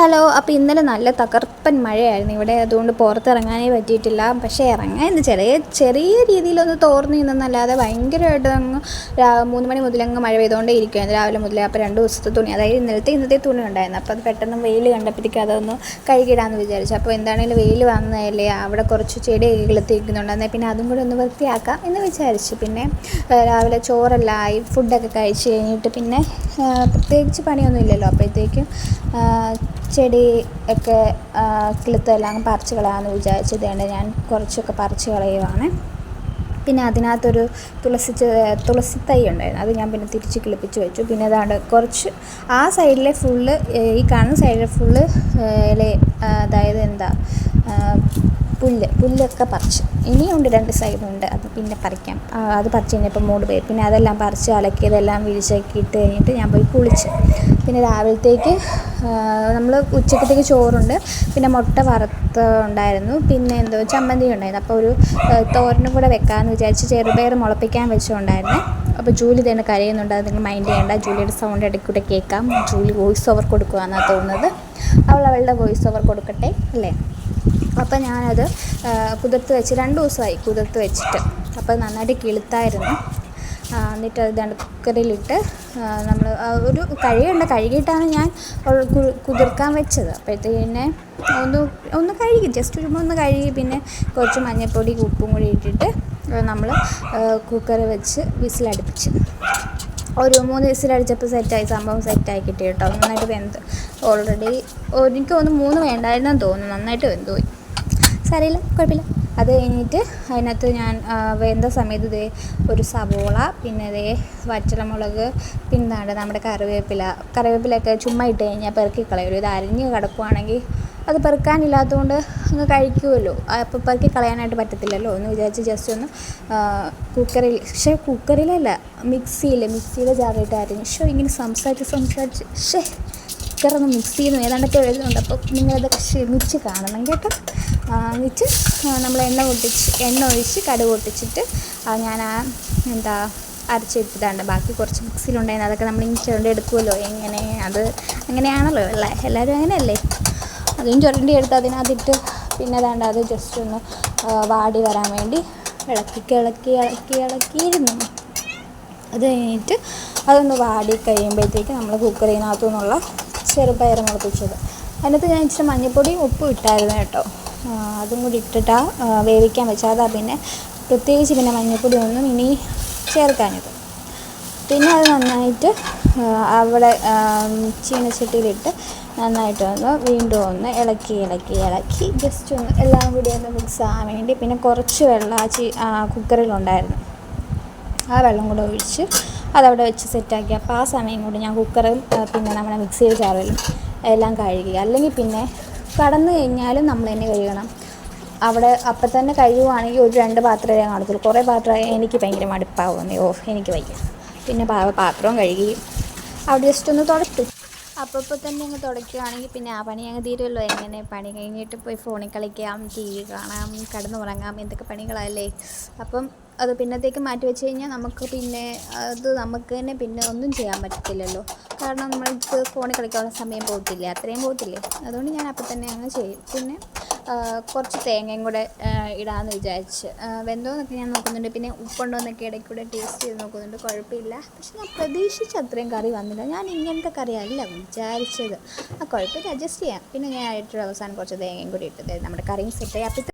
Hello. അപ്പോൾ ഇന്നലെ നല്ല തകർപ്പൻ മഴയായിരുന്നു ഇവിടെ, അതുകൊണ്ട് പുറത്തിറങ്ങാനേ പറ്റിയിട്ടില്ല. പക്ഷേ ഇറങ്ങാൻ ചെറിയ രീതിയിലൊന്ന് തോർന്നു നിന്നല്ലാതെ ഭയങ്കരമായിട്ട് അങ്ങ് 3 മണി മുതലങ്ങ് മഴ പെയ്തുകൊണ്ടേ ഇരിക്കുകയായിരുന്നു രാവിലെ മുതലേ. അപ്പോൾ 2 ദിവസത്തെ തുണി, അതായത് ഇന്നത്തെ തുണി ഉണ്ടായിരുന്നു. അപ്പോൾ അത് പെട്ടെന്ന് വെയിൽ കണ്ടപ്പോഴത്തേക്ക് അതൊന്ന് കഴുകിയിടാമെന്ന് വിചാരിച്ചു. അപ്പോൾ എന്താണെങ്കിലും വെയിൽ വന്നതല്ലേ, അവിടെ കുറച്ച് ചെടിയൊക്കെ കിളുത്തിരിക്കുന്നുണ്ട്, എന്നാൽ പിന്നെ അതും കൂടെ ഒന്ന് വൃത്തിയാക്കാം എന്ന് വിചാരിച്ചു. പിന്നെ രാവിലെ ചോറെല്ലാം ആയി, ഫുഡൊക്കെ കഴിച്ച് കഴിഞ്ഞിട്ട് പിന്നെ പ്രത്യേകിച്ച് പണിയൊന്നും ഇല്ലല്ലോ. അപ്പോഴത്തേക്കും ചെടി ഒക്കെ കിളുത്തെല്ലാം പറിച്ച് കളയാമെന്ന് വിചാരിച്ചതുകൊണ്ട് ഞാൻ കുറച്ചൊക്കെ പറിച്ച് കളയുവാണ്. പിന്നെ അതിനകത്തൊരു തുളസി തൈ ഉണ്ടായിരുന്നു, അത് ഞാൻ പിന്നെ തിരിച്ച് കിളിപ്പിച്ച് വെച്ചു. പിന്നെ അതാണ്ട് കുറച്ച് ആ സൈഡിലെ ഫുള്ള്, ഈ കാണുന്ന സൈഡിലെ ഫുള്ള് ഇല, അതായത് പുല്ലൊക്കെ പറിച്ച്, ഇനിയുണ്ട് 2 സൈഡുണ്ട്, അത് പിന്നെ പറിക്കാം. അത് പറിച്ച് കഴിഞ്ഞപ്പോൾ മൂട് പോയി. പിന്നെ അതെല്ലാം പറിച്ച് അലക്കിയതെല്ലാം വിരിച്ചൊക്കെ ഇട്ട് കഴിഞ്ഞിട്ട് ഞാൻ പോയി കുളിച്ച്. പിന്നെ രാവിലത്തേക്ക് നമ്മൾ ഉച്ചക്കത്തേക്ക് ചോറുണ്ട്, പിന്നെ മുട്ട വറുത്തുണ്ടായിരുന്നു, പിന്നെ ചമ്മന്തി ഉണ്ടായിരുന്നു. അപ്പോൾ ഒരു തോരനും കൂടെ വെക്കാമെന്ന് വിചാരിച്ച് ചെറുപയർ മുളപ്പിക്കാൻ വെച്ചുകൊണ്ടായിരുന്നു. അപ്പോൾ ജൂലി തന്നെ കരയുന്നുണ്ട്, അത് നിങ്ങൾ മൈൻഡ് ചെയ്യേണ്ട. ജൂലിയുടെ സൗണ്ട് ഇടയ്ക്കൂടെ കേൾക്കാം. ജൂലി വോയിസ് ഓവർ കൊടുക്കുകയെന്നാണ് തോന്നുന്നത്. അവളുടെ വോയിസ് ഓവർ കൊടുക്കട്ടെ അല്ലേ. അപ്പോൾ ഞാനത് കുതിർത്ത് വെച്ച് 2 ദിവസമായി കുതിർത്ത് വെച്ചിട്ട്. അപ്പോൾ നന്നായിട്ട് കിളുത്തായിരുന്നു. എന്നിട്ട് അത് കുക്കറിലിട്ട് നമ്മൾ ഒരു കഴുകിയിട്ടാണ് ഞാൻ കുതിർക്കാൻ വെച്ചത്. അപ്പോഴത്തേക്കിനെ ഒന്ന് കഴുകി, ജസ്റ്റ് ഒന്ന് കഴുകി, പിന്നെ കുറച്ച് മഞ്ഞൾപ്പൊടി ഉപ്പും കൂടി ഇട്ടിട്ട് നമ്മൾ കുക്കർ വെച്ച് വിസിലടുപ്പിച്ച് ഒരു 3 വിസിലടിച്ചപ്പോൾ സെറ്റായി, സംഭവം സെറ്റായി കിട്ടി കേട്ടോ. നന്നായിട്ട് വെന്ത് ഓൾറെഡി. എനിക്ക് തോന്നുന്നു 3 വേണ്ടായിരുന്നെന്ന് തോന്നുന്നു, നന്നായിട്ട് വെന്ത് പോയി. സാരമില്ല, കുഴപ്പമില്ല. അത് കഴിഞ്ഞിട്ട് അതിനകത്ത് ഞാൻ വെന്ത സമയത്ത് ഒരു സവോള, പിന്നെ വറ്റൽമുളക്, പിന്നെ നമ്മുടെ കറിവേപ്പിലൊക്കെ ചുമ്മാ ഇട്ട് കഴിഞ്ഞാൽ പെറുക്കി കളയുമല്ലോ. ഇത് അരിഞ്ഞ് കിടക്കുവാണെങ്കിൽ അത് പെറുക്കാനില്ലാത്തതുകൊണ്ട് അങ്ങ് കഴിക്കുമല്ലോ. അപ്പോൾ പെറുക്കി കളയാനായിട്ട് പറ്റത്തില്ലല്ലോ എന്ന് വിചാരിച്ച് ജസ്റ്റ് ഒന്ന് കുക്കറിലല്ല, മിക്സിയിൽ ജാറിയിട്ട് അരിഞ്ഞ്. ഇങ്ങനെ സംസാരിച്ച് കുക്കറൊന്ന് മിക്സ് ചെയ്യുന്നു ഏതാണ്ടൊക്കെ എഴുതുന്നുണ്ട്. അപ്പോൾ നിങ്ങളതൊക്കെ ക്ഷമിച്ച് കാണണം കേട്ടോ. എന്നിട്ട് നമ്മൾ എണ്ണ ഒഴിച്ച് കടുക് പൊട്ടിച്ചിട്ട് ഞാൻ അരച്ചെടുത്തിട്ടുണ്ട്. ബാക്കി കുറച്ച് മിക്സിയിലുണ്ടായിരുന്നു, അതൊക്കെ നമ്മൾ ഇങ്ങനെ ചുരണ്ടി എടുക്കുമല്ലോ. അങ്ങനെയാണല്ലോ എല്ലാവരും അങ്ങനെയല്ലേ. അതും ചുരണ്ടി എടുത്ത് അതിനകത്തിട്ട് പിന്നെ അത് ജസ്റ്റ് ഒന്ന് വാടി വരാൻ വേണ്ടി ഇളക്കിയിരുന്നു. അത് കഴിഞ്ഞിട്ട് അതൊന്ന് വാടി കഴിയുമ്പോഴത്തേക്ക് നമ്മൾ കുക്കറിനകത്തു നിന്നുള്ള ചെറുപയർ മുളപ്പിച്ചത്, അതിനകത്ത് ഞാൻ ഇച്ചിരി മഞ്ഞൾപ്പൊടിയും ഉപ്പും ഇട്ടായിരുന്നു കേട്ടോ. അതും കൂടി ഇട്ടിട്ടാണ് വേവിക്കാൻ വെച്ചാൽ. അതാ പിന്നെ പ്രത്യേകിച്ച് പിന്നെ മഞ്ഞൾപ്പൊടി ഒന്നും ഇനി ചേർക്കാനത്. പിന്നെ അത് നന്നായിട്ട് അവിടെ ചീനച്ചട്ടിയിലിട്ട് നന്നായിട്ട് വീണ്ടും ഒന്ന് ഇളക്കി ജസ്റ്റ് ഒന്ന് എല്ലാം കൂടി ഒന്ന് മിക്സ് ആകാൻ വേണ്ടി പിന്നെ കുറച്ച് വെള്ളം കുക്കറിലുണ്ടായിരുന്നു, ആ വെള്ളം കൂടെ ഒഴിച്ച് അതവിടെ വെച്ച് സെറ്റാക്കി. അപ്പോൾ ആ സമയം കൊണ്ട് ഞാൻ കുക്കറിൽ പിന്നെ നമ്മുടെ മിക്സിയിൽ ജാറിലും എല്ലാം കഴുകി. അല്ലെങ്കിൽ പിന്നെ കടന്നു കഴിഞ്ഞാലും നമ്മൾ തന്നെ കഴുകണം. അവിടെ അപ്പം തന്നെ കഴുകുവാണെങ്കിൽ ഒരു 2 പാത്രമേ കാണത്തുള്ളൂ. കുറേ പാത്രമായി എനിക്ക് ഭയങ്കര മടുപ്പാവുന്നേ. എനിക്ക് വയ്യ. പിന്നെ പാത്രവും കഴുകി അവിടെ ജസ്റ്റ് ഒന്ന് തുടച്ചു. അപ്പോൾ തന്നെ അങ്ങ് തുടയ്ക്കുകയാണെങ്കിൽ പിന്നെ ആ പണി അങ്ങ് തീരുമല്ലോ. എങ്ങനെ പണി കഴിഞ്ഞിട്ട് പോയി ഫോണിൽ കളിക്കാം, TV കാണാം, കിടന്നുറങ്ങാം, എന്തൊക്കെ പണികളല്ലേ. അപ്പം അത് പിന്നത്തേക്ക് മാറ്റി വെച്ച് കഴിഞ്ഞാൽ നമുക്ക് തന്നെ പിന്നെ ഒന്നും ചെയ്യാൻ പറ്റത്തില്ലല്ലോ. കാരണം നമ്മൾക്ക് ഫോണിൽ കളിക്കാനുള്ള സമയം അത്രയും പോകത്തില്ലേ. അതുകൊണ്ട് ഞാൻ അപ്പം തന്നെ അങ്ങ് ചെയ്യും. പിന്നെ കുറച്ച് തേങ്ങയും കൂടെ ഇടാമെന്ന് വിചാരിച്ച്. വെന്തോന്നൊക്കെ ഞാൻ നോക്കുന്നുണ്ട്, പിന്നെ ഉപ്പുണ്ടോയെന്നൊക്കെ ഇടയ്ക്കൂടെ ടേസ്റ്റ് ചെയ്ത് നോക്കുന്നുണ്ട്. കുഴപ്പമില്ല. പക്ഷെ ഞാൻ പ്രതീക്ഷിച്ച അത്രയും കറി വന്നില്ല. ഞാൻ ഇങ്ങനത്തെ കറിയല്ല വിചാരിച്ചത്. കുഴപ്പമില്ല, അഡ്ജസ്റ്റ് ചെയ്യാം. പിന്നെ ഞാൻ ഏറ്റവും അവസാനം കുറച്ച് തേങ്ങയും കൂടി ഇട്ടത് നമ്മുടെ കറിയും സെറ്റായി. അപ്പം